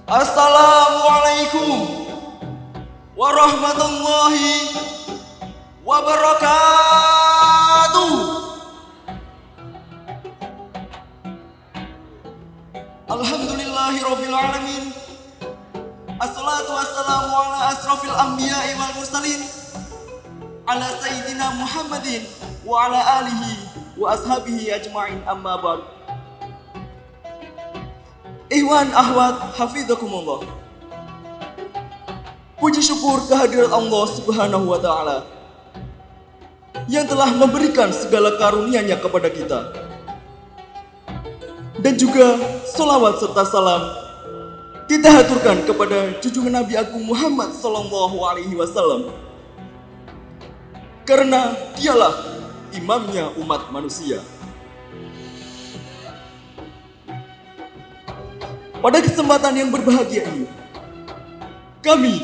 Assalamualaikum warahmatullahi wabarakatuh. Alhamdulillahirabbil alamin. Assalatu wassalamu ala asrafil anbiya'i wal mursalin ala sayyidina Muhammadin wa ala alihi wa ashabihi ajma'in, amma ba'd. Ikhwan akhwat hafizakumullah. Puji syukur kehadirat Allah Subhanahu wa taala yang telah memberikan segala karunia-Nya kepada kita. Dan juga sholawat serta salam kita haturkan kepada junjungan Nabi Agung Muhammad sallallahu alaihi wasallam, karena dialah imamnya umat manusia. Pada kesempatan yang berbahagia ini, kami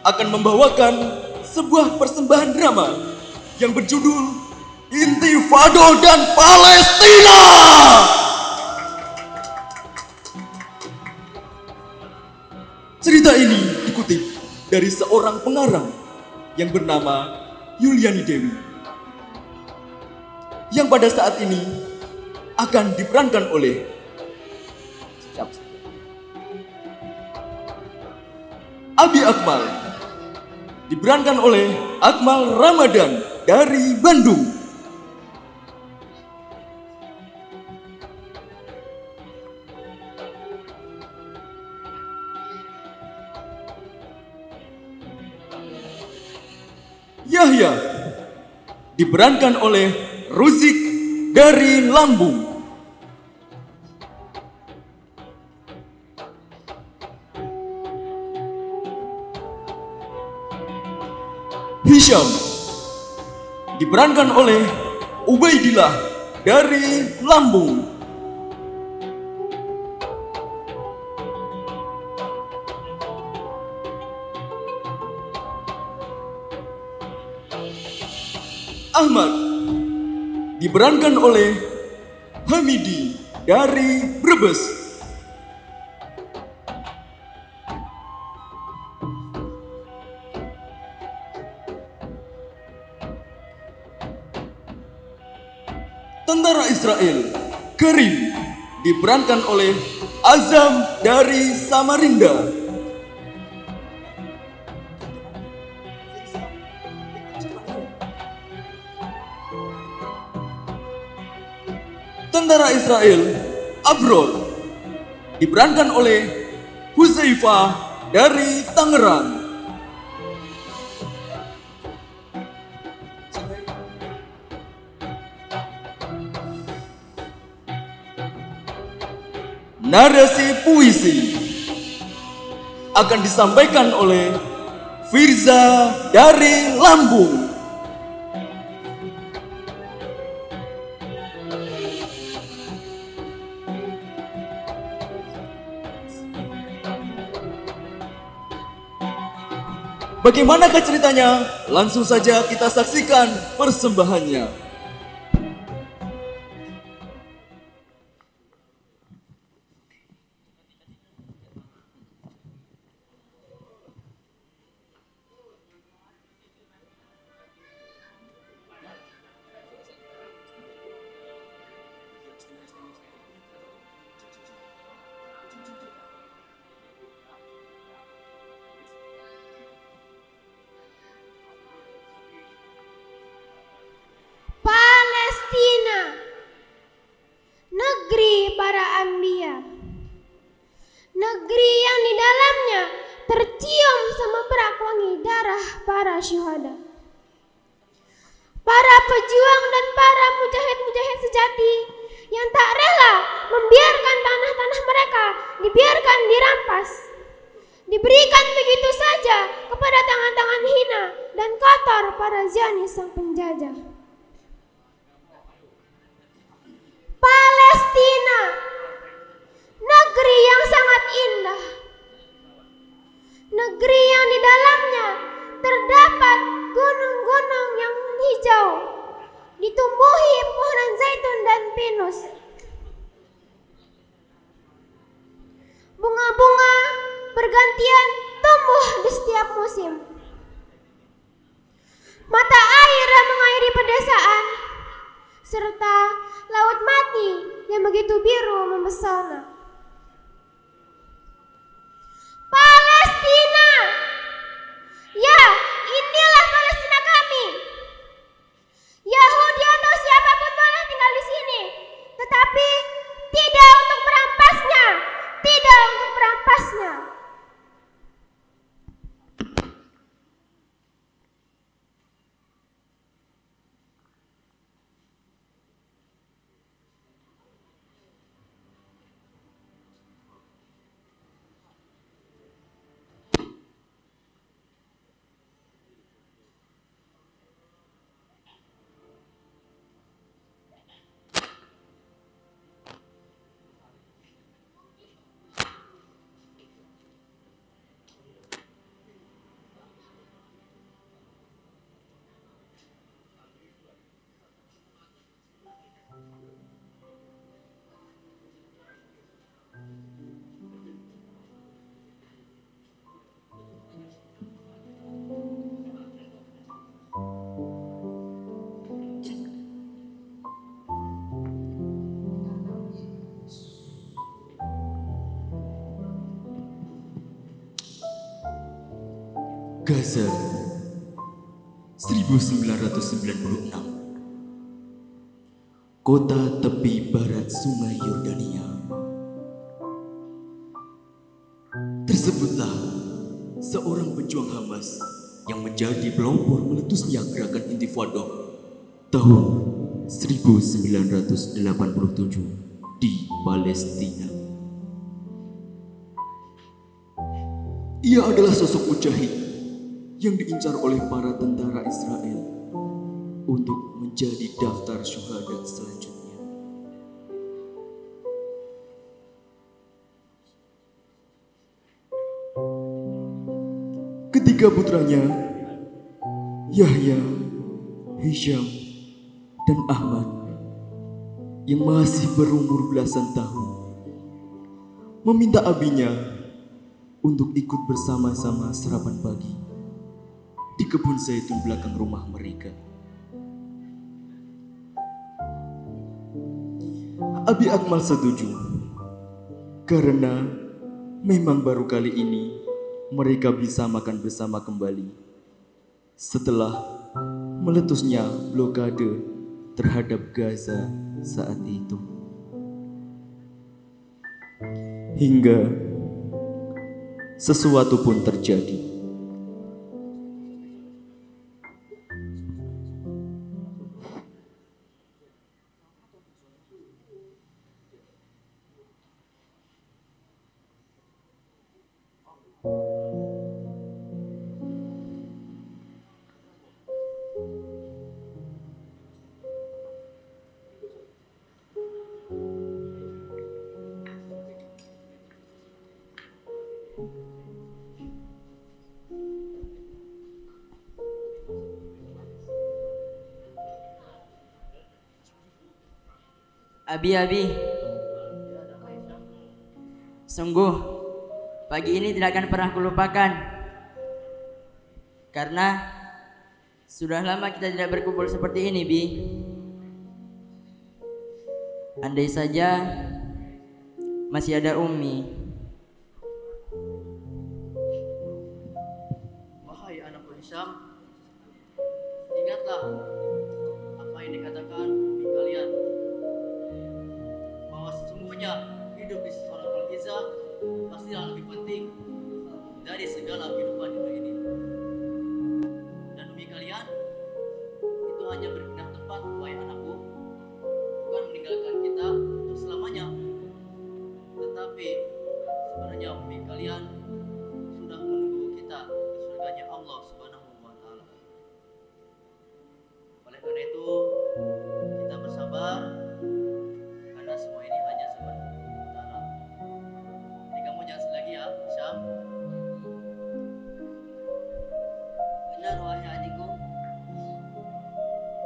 akan membawakan sebuah persembahan drama yang berjudul Intifada dan Palestina. Cerita ini dikutip dari seorang pengarang yang bernama Yuliani Dewi, yang pada saat ini akan diperankan oleh Abi Akmal, diperankan oleh Akmal Ramadan dari Bandung. Yahya, diperankan oleh Ruzik dari Lambung. Hisham, diperankan oleh Ubaidillah dari Lambung. Ahmad, diperankan oleh Hamidi dari Brebes. Tentara Israel, Karim, diperankan oleh Azam dari Samarinda. Tentara Israel, Abror, diperankan oleh Huzaifah dari Tangerang. Narasi puisi akan disampaikan oleh Firza dari Lambung. Bagaimanakah ceritanya? Langsung saja kita saksikan persembahannya. Palestina, negeri para anbiya, negeri yang di dalamnya tercium semerbak wangi darah para syuhada, para pejuang dan para mujahid-mujahid sejati yang tak rela membiarkan tanah-tanah mereka dibiarkan dirampas, diberikan begitu saja kepada tangan-tangan hina dan kotor para Zionis sang penjajah. Palestina, negeri yang sangat indah, negeri yang di dalamnya terdapat gunung-gunung yang hijau, ditumbuhi pohon zaitun dan pinus. Bunga-bunga mata air yang mengairi pedesaan, serta laut mati yang begitu biru memesona. Palestina! Ya, inilah Palestina kami. Yahudi atau siapapun boleh tinggal di sini, tetapi tidak untuk merampasnya, tidak untuk merampasnya. Gaza, 1996. Kota tepi barat Sungai Yordania. Tersebutlah seorang pejuang Hamas yang menjadi pelopor meletusnya gerakan Intifada tahun 1987 di Palestina. Ia adalah sosok mujahid yang diincar oleh para tentara Israel untuk menjadi daftar syuhada selanjutnya. Ketiga putranya, Yahya, Hisham, dan Ahmad, yang masih berumur belasan tahun, meminta abinya untuk ikut bersama-sama sarapan pagi di kebun zaitun belakang rumah mereka. Abi Akmal setuju karena memang baru kali ini mereka bisa makan bersama kembali setelah meletusnya blokade terhadap Gaza saat itu. Hingga sesuatu pun terjadi. Abi, sungguh pagi ini tidak akan pernah kulupakan, karena sudah lama kita tidak berkumpul seperti ini, Bi. Andai saja masih ada Umi. Wahai anakku Hisham, ingatlah apa yang dikatakan Umi kalian, bahwa sesungguhnya hidup di seorang Al-Izzah pastilah lebih penting dari segala kehidupan dunia ini. Dan Umi kalian itu hanya berpindah tempat, wahai anakku, bukan meninggalkan kita untuk selamanya, tetapi sebenarnya Umi kalian sudah menunggu kita di surganya Allah Subhanahu wa Ta'ala. Oleh karena itu, kita bersabar, karena semua ini hanya sementara. Jadi kamu jangan sedih lagi ya, Syam. Benar, wahai adikku.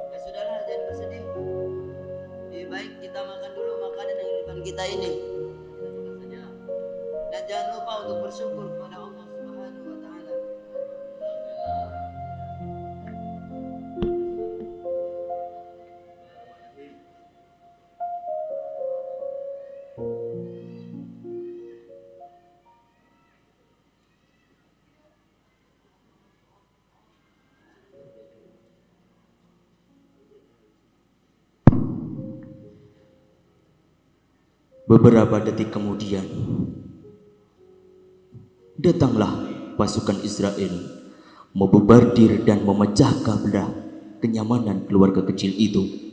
Ya sudahlah, jangan bersedih. Lebih baik kita makan dulu makanan yang di depan kita ini. Kita saja. Dan jangan lupa untuk bersyukur kepada Allah Subhanahu wa Ta'ala. Alhamdulillah. Beberapa detik kemudian, datanglah pasukan Israel membobardir dan memecah belah kenyamanan keluarga kecil itu.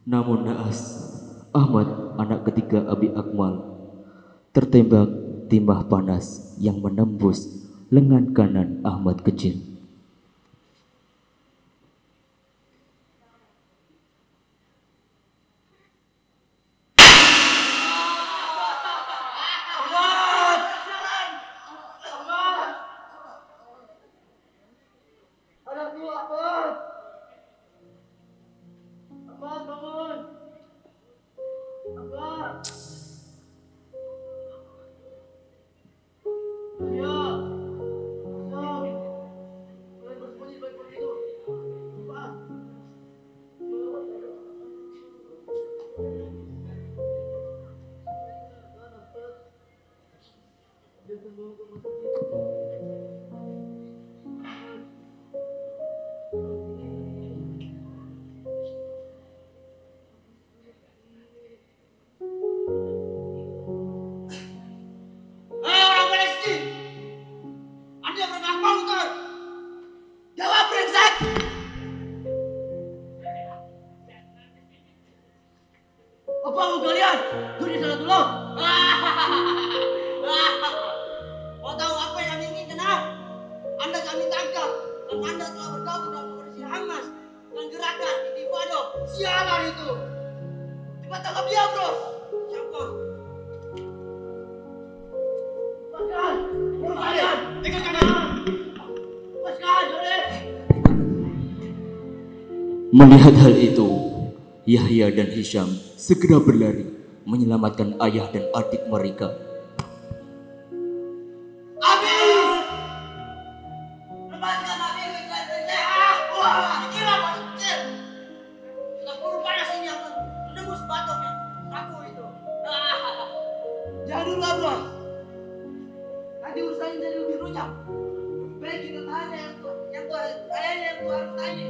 Namun naas, Ahmad, anak ketiga Abi Akmal, tertembak timah panas yang menembus lengan kanan Ahmad kecil. Apa mau kalian? Judi salah dulu. Mau tahu apa yang kami inginkan? Anda kami tangkap dan Anda telah bergabung dalam operasi Hamas dan gerakan Intifada. Sialan itu. Cepat tangkap dia, bro. Siapa? Lepaskan! Lepaskan! Tinggalkan dia! Lepaskan, Jody! Melihat hal itu, Yahya dan Hisham segera berlari menyelamatkan ayah dan adik mereka. Abi! Lepaskan Abi ke saya! Wah, gila Mas kecil! Sudah buru panas ini akan menembus batoknya. Aku itu. Jangan dulu, bro. Nanti urusannya jadi lebih runyam. Lebih baik kita tanya yang Tuhan tanya.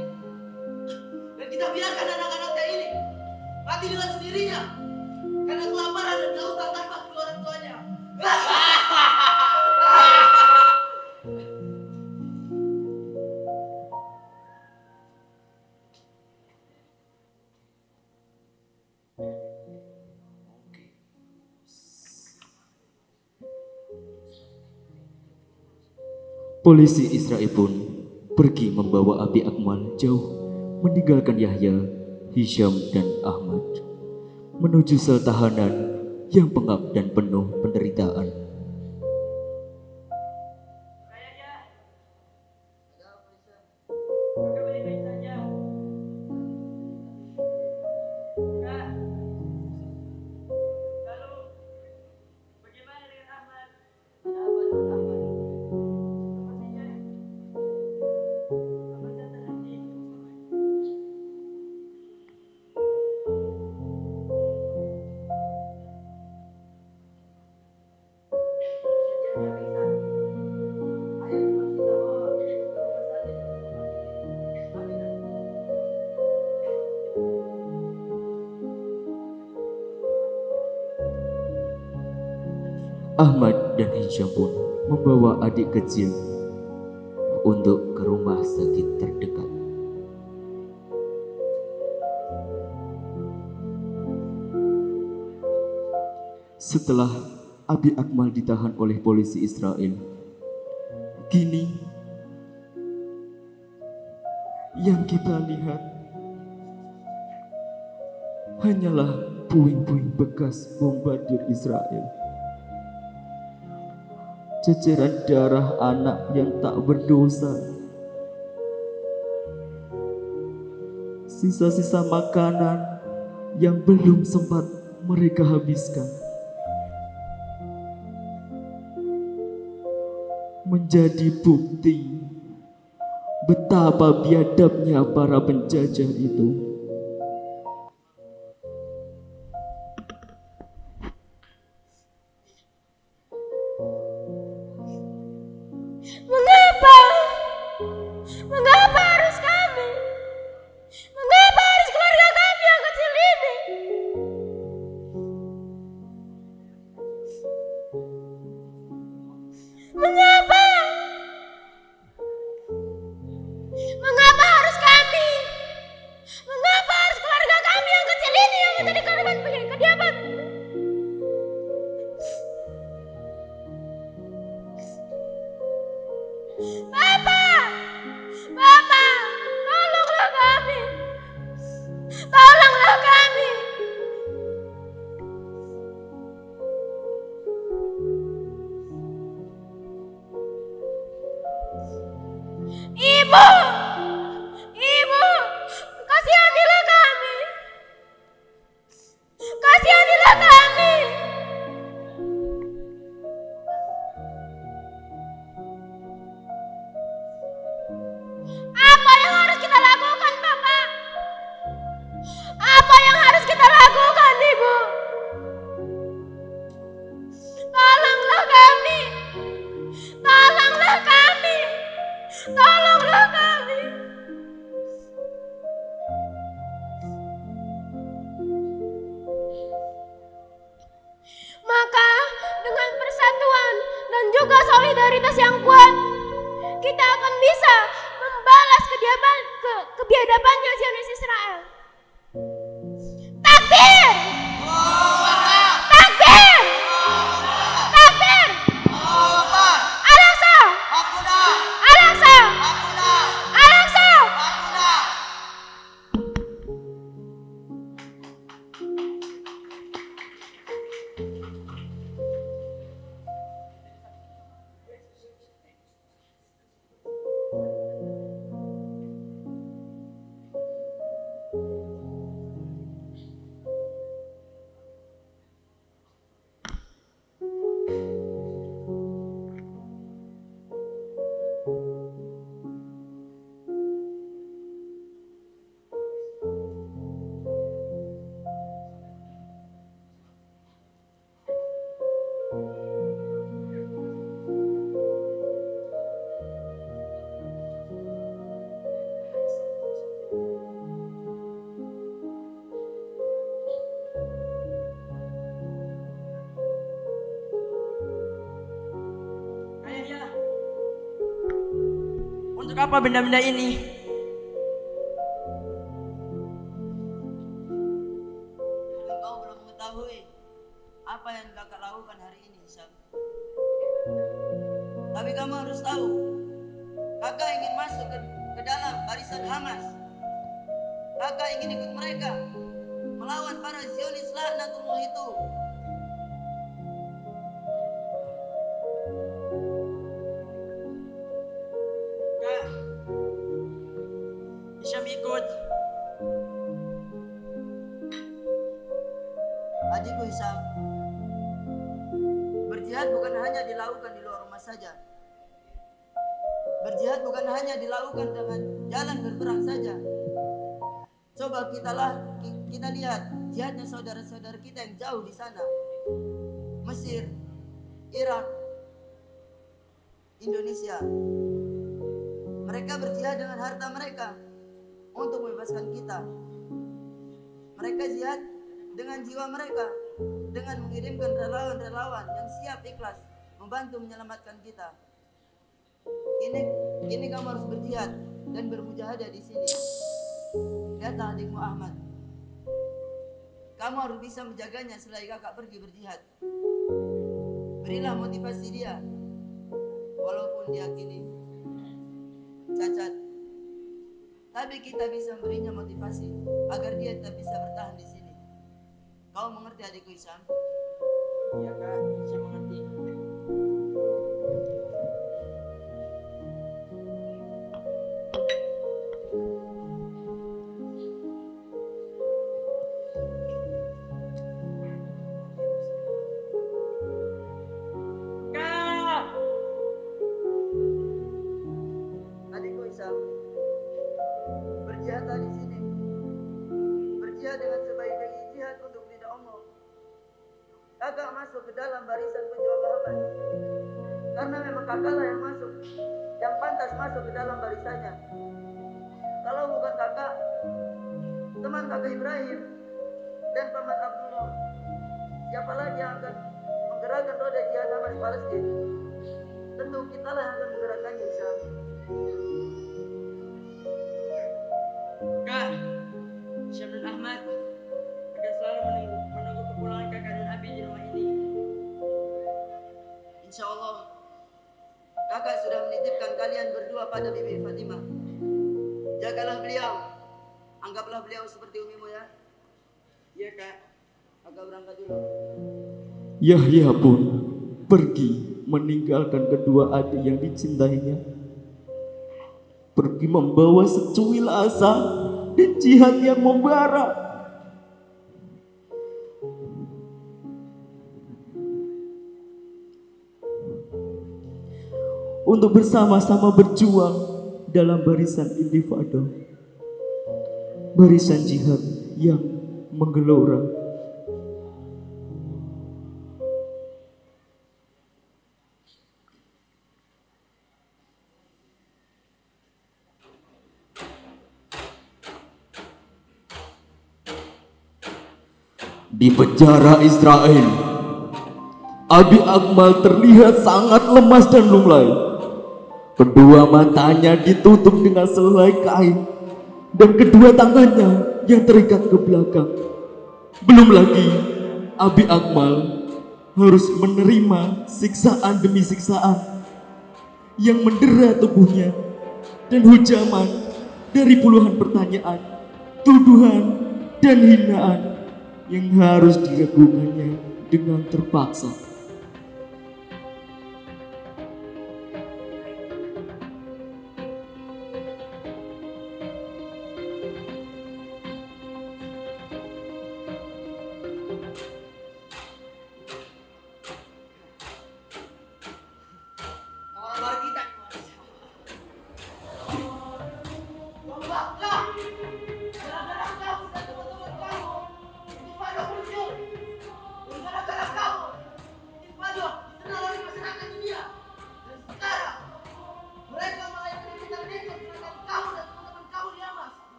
Dan kita biarkan anak-anaknya ini mati dengan sendirinya karena kelaparan dan kehausan tanpa kedua orang tuanya. Polisi Israel pun pergi membawa Abi Akmal jauh meninggalkan Yahya, Hisham, dan Ahmad menuju sel tahanan yang pengap dan penuh penderitaan. Ahmad dan Hisham pun membawa adik kecil untuk ke rumah sakit terdekat. Setelah Abi Akmal ditahan oleh polisi Israel, kini yang kita lihat hanyalah puing-puing bekas bombardir Israel. Ceceran darah anak yang tak berdosa, sisa-sisa makanan yang belum sempat mereka habiskan, menjadi bukti betapa biadabnya para penjajah itu. Mengapa? Mengapa harus kami? Mengapa harus keluarga kami yang kecil ini? Mengapa? Mengapa harus kami? Mengapa harus keluarga kami yang kecil ini yang menjadi korban kediaman? Bapak, Bapak, tolonglah kami, tolonglah kami. Ibu, Ibu, kasihanilah kami, kasihanilah kami. Apa yang harus kita lakukan, Bapak? Apa yang harus kita lakukan, Ibu? Tolonglah kami. Tolonglah kami. Tolonglah kami. Maka dengan persatuan dan juga solidaritas yang kuat, kita akan bisa membalas kebiadabannya Zionis Israel. Takbir! Takbir! Takbir! Al-Aqsa! Al-Aqsa! Al-Aqsa! Untuk apa benda-benda ini? Engkau belum mengetahui apa yang kakak lakukan hari ini, Sam. Tapi kamu harus tahu Kakak ingin masuk ke dalam barisan Hamas. Kakak ingin ikut mereka melawan para Zionis laknatullah itu. Kak, Hisham ikut. Adikku Hisham, berjihad bukan hanya dilakukan di luar rumah saja. Berjihad bukan hanya dilakukan dengan jalan berperang saja. Coba kita lihat jihadnya saudara-saudara kita yang jauh di sana. Mesir, Irak, Indonesia. Mereka berjihad dengan harta mereka untuk membebaskan kita. Mereka jihad dengan jiwa mereka, dengan mengirimkan relawan-relawan yang siap ikhlas membantu menyelamatkan kita. Ini kamu harus berjihad dan bermujahadah di sini. Lihatlah adikmu Ahmad. Kamu harus bisa menjaganya selagi kakak pergi berjihad. Berilah motivasi dia, walaupun dia kini cacat. Tapi kita bisa berinya motivasi agar dia tetap bisa bertahan di sini. Kau mengerti adikku Hisham? Iya kak, saya mengerti. Kak! Adikku Hisham, berjihadlah di sini. Berjihad dengan sebaik-baiknya jihad untuk tidak omong. Kakak masuk ke dalam barisan pejuang Hamas karena memang kakaklah yang masuk, yang pantas masuk ke dalam barisannya. Kalau bukan kakak, teman kakak Ibrahim dan paman Abdullah, siapa lagi yang akan menggerakkan roda jihad Hamas Palestina? Tentu kitalah yang akan menggerakkannya, Hisham. Kak, Hisham dan Ahmad akan selalu menunggu kepulangan kakak dan Abi di rumah ini. Insya Allah, kakak sudah menitipkan kalian berdua pada Bibi Fatimah. Jagalah beliau, anggaplah beliau seperti umimu ya. Iya kak. Kakak berangkat dulu. Yahya pun pergi meninggalkan kedua adik yang dicintainya. Pergi membawa secuil asa dan jihad yang membara. Untuk bersama-sama berjuang dalam barisan intifada, barisan jihad yang menggelora. Di penjara Israel, Abi Akmal terlihat sangat lemas dan lunglai. Kedua matanya ditutup dengan selai kain dan kedua tangannya yang terikat ke belakang. Belum lagi Abi Akmal harus menerima siksaan demi siksaan yang mendera tubuhnya dan hujaman dari puluhan pertanyaan, tuduhan dan hinaan yang harus dilakukannya dengan terpaksa.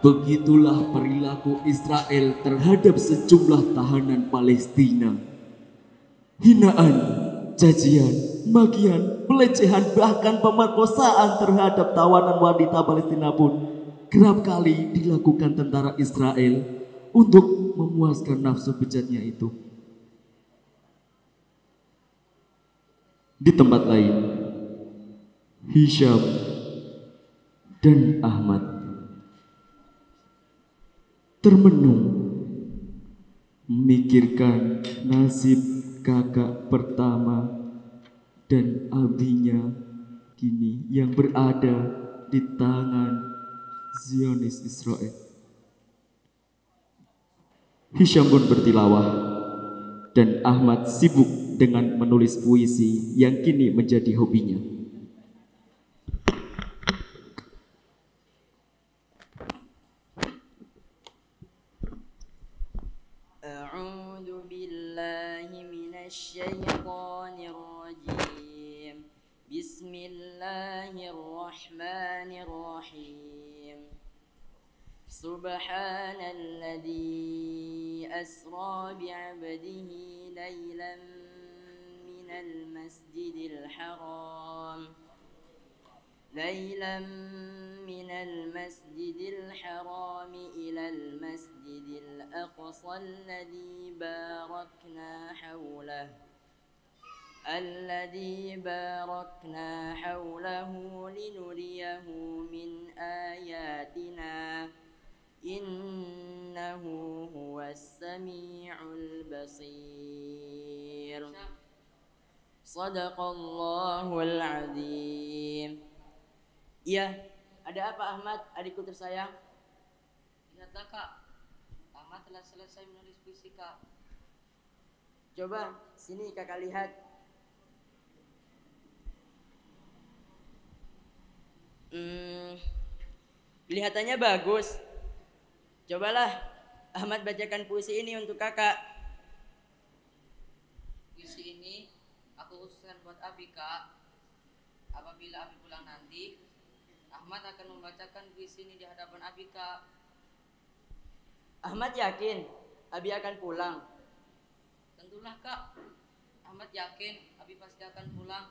Begitulah perilaku Israel terhadap sejumlah tahanan Palestina. Hinaan, cacian, makian, pelecehan, bahkan pemerkosaan terhadap tawanan wanita Palestina pun kerap kali dilakukan tentara Israel untuk memuaskan nafsu bejatnya itu. Di tempat lain, Hisham dan Ahmad termenung memikirkan nasib kakak pertama dan abinya kini yang berada di tangan Zionis Israel. Hisham pun bertilawah dan Ahmad sibuk dengan menulis puisi yang kini menjadi hobinya. A'udzu billahi minasyaitonir rajim. Bismillahirrahmanirrahim. Subhanalladzi asra bi'abdihi laylan minal masjidil haram من المسجد الحرام إلى المسجد الأقصى الذي باركنا حوله لنريه من آياتنا إنه هو السميع البصير صدق الله العظيم. Iya, ada apa Ahmad, adikku tersayang? Lihatlah kak, Ahmad telah selesai menulis puisi kak. Coba, sini kakak lihat. Kelihatannya bagus. Cobalah Ahmad bacakan puisi ini untuk kakak. Puisi ini aku khususkan buat Abi kak. Apabila Abi pulang nanti, Ahmad akan membacakan puisi ini di hadapan Abi kak. Ahmad yakin Abi akan pulang? Tentulah kak, Ahmad yakin Abi pasti akan pulang.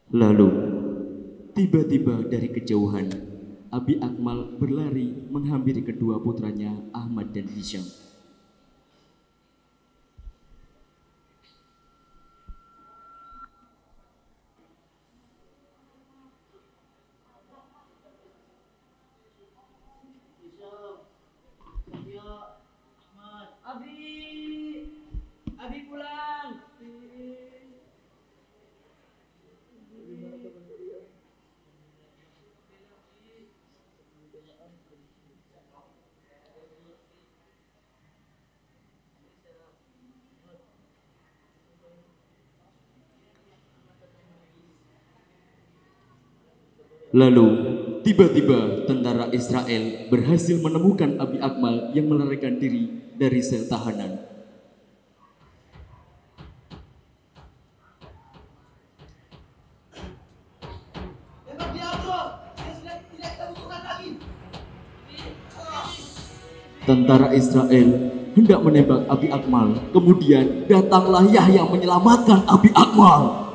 Lalu tiba-tiba dari kejauhan Abi Akmal berlari menghampiri kedua putranya Ahmad dan Hisham. Abi pulang. Lalu tiba-tiba tentara Israel berhasil menemukan Abi Akmal yang melarikan diri dari sel tahanan. Tentara Israel hendak menembak Abi Akmal, kemudian datanglah Yahya menyelamatkan Abi Akmal.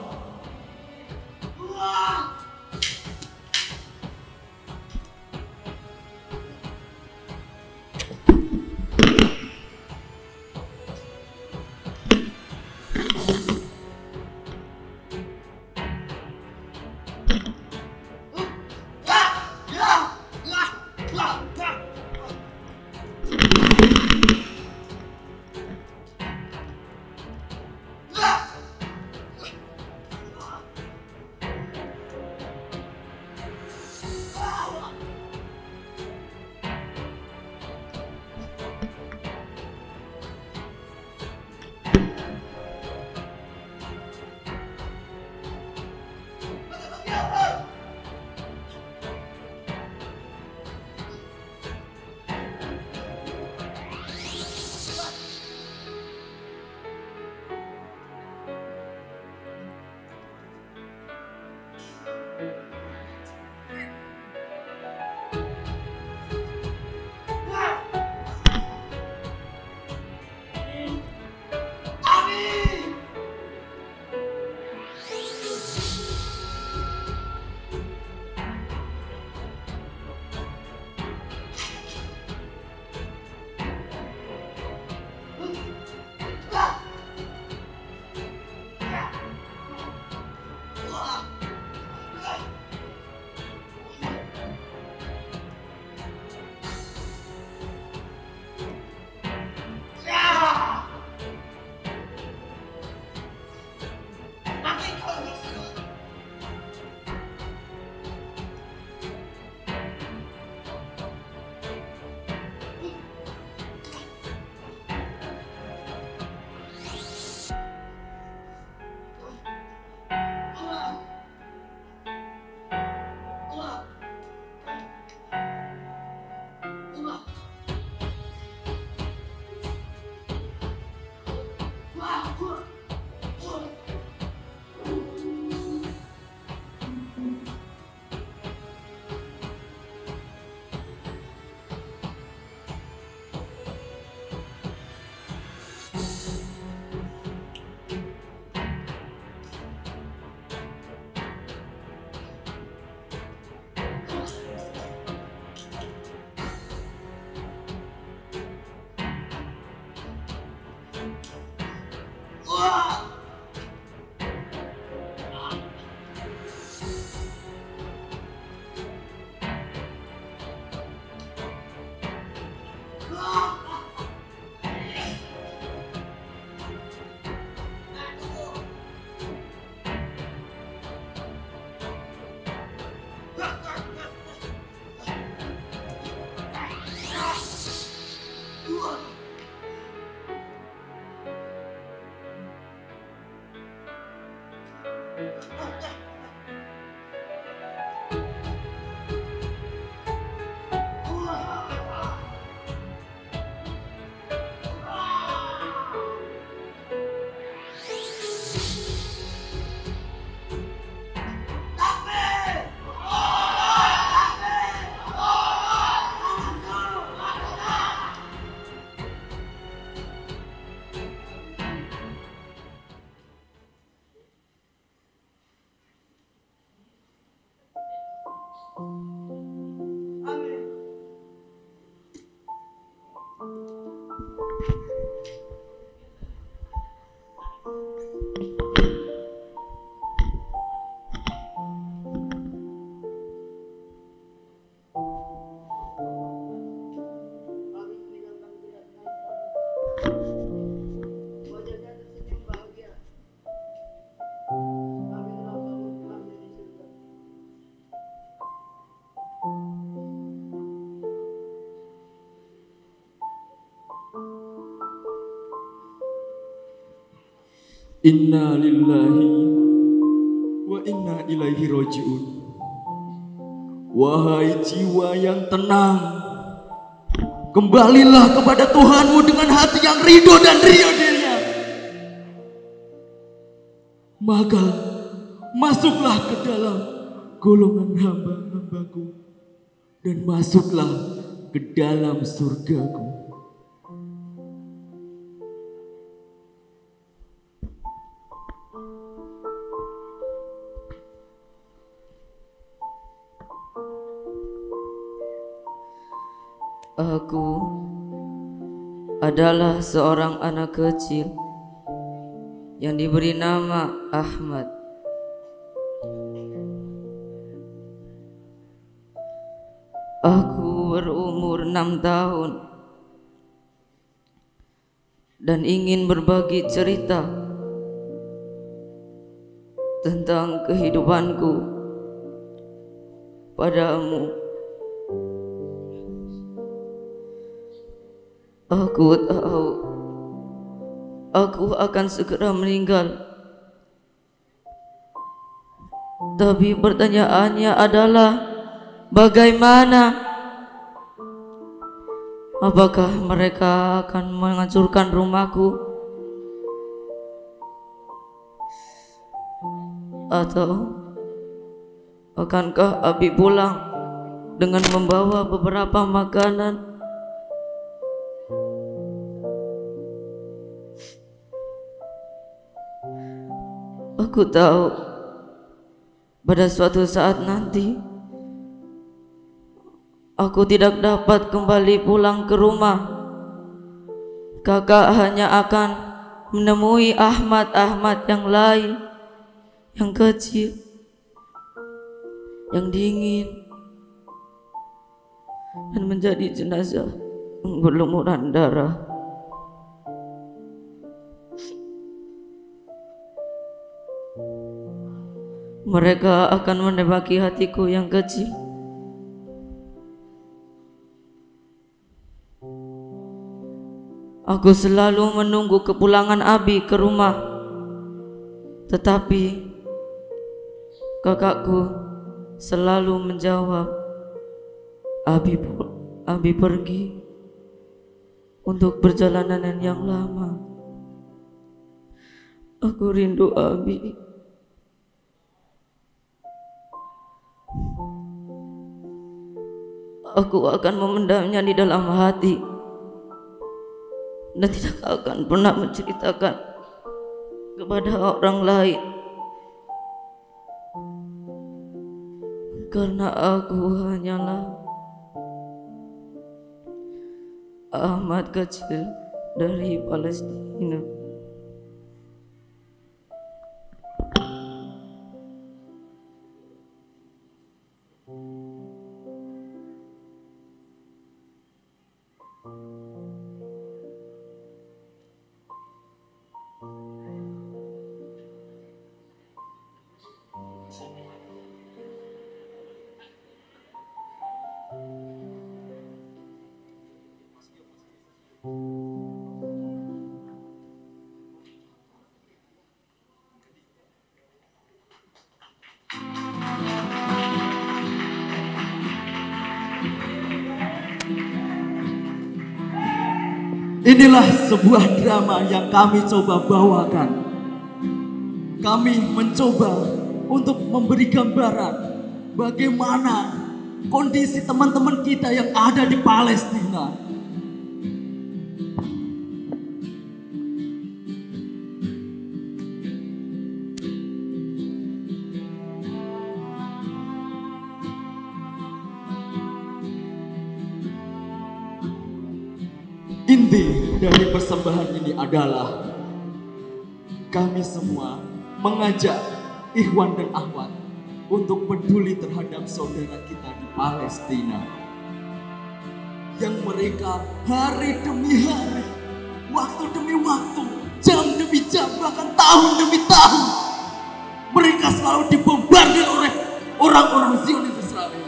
Amin. Kami meninggalkan jihad wajahnya tersenyum bahagia. Kami telah bangun pulang dari surga. Inna lillahi wa inna ilaihi roji'un. Wahai jiwa yang tenang, kembalilah kepada Tuhanmu dengan hati yang ridho dan riya dirinya. Maka masuklah ke dalam golongan hamba-hambaku dan masuklah ke dalam surgaku. Aku adalah seorang anak kecil yang diberi nama Ahmad. Aku berumur 6 tahun dan ingin berbagi cerita tentang kehidupanku padamu. Aku tahu aku akan segera meninggal. Tapi pertanyaannya adalah bagaimana? Apakah mereka akan menghancurkan rumahku? Atau akankah Abi pulang dengan membawa beberapa makanan? Aku tahu pada suatu saat nanti aku tidak dapat kembali pulang ke rumah. Kakak hanya akan menemui Ahmad yang lain, yang kecil, yang dingin, dan menjadi jenazah yang berlumuran darah. Mereka akan menebaki hatiku yang kecil. Aku selalu menunggu kepulangan Abi ke rumah. Tetapi kakakku selalu menjawab, Abi pergi untuk perjalanan yang lama. Aku rindu Abi. Aku akan memendamnya di dalam hati dan tidak akan pernah menceritakan kepada orang lain, karena aku hanyalah Ahmad kecil dari Palestina. Inilah sebuah drama yang kami coba bawakan. Kami mencoba untuk memberi gambaran bagaimana kondisi teman-teman kita yang ada di Palestina. Inti dari persembahan ini adalah kami semua mengajak Ikhwan dan Akhwat untuk peduli terhadap saudara kita di Palestina yang mereka hari demi hari, waktu demi waktu, jam demi jam, bahkan tahun demi tahun mereka selalu dibombardir oleh orang-orang Zionis Israel.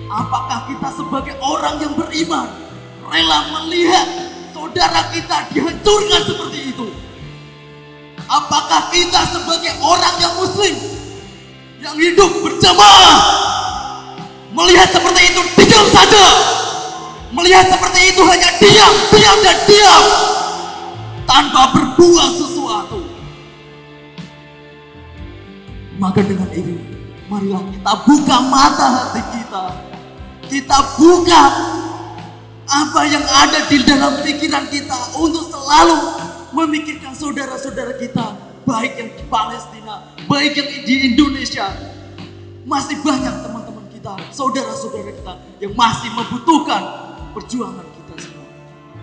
Apakah kita sebagai orang yang beriman rela melihat saudara kita dihancurkan seperti itu? Apakah kita sebagai orang yang muslim yang hidup berjamaah melihat seperti itu diam saja? Melihat seperti itu hanya diam dan diam tanpa berbuat sesuatu? Maka dengan ini marilah kita buka mata hati kita. Kita buka apa yang ada di dalam pikiran kita untuk selalu memikirkan saudara-saudara kita, baik yang di Palestina, baik yang di Indonesia. Masih banyak teman-teman kita, saudara-saudara kita yang masih membutuhkan perjuangan kita semua.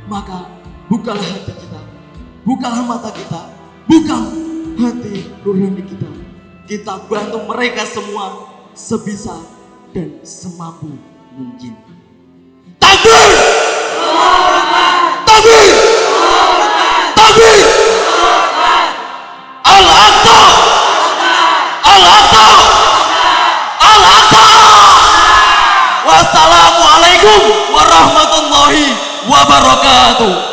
Maka bukalah hati kita, bukalah mata kita, buka hati nurani kita. Kita bantu mereka semua sebisa dan semampu mungkin. Takbir! Takbir! Takbir! Al-Aqsa! Al-Aqsa! Al-Aqsa! Wassalamualaikum warahmatullahi wabarakatuh.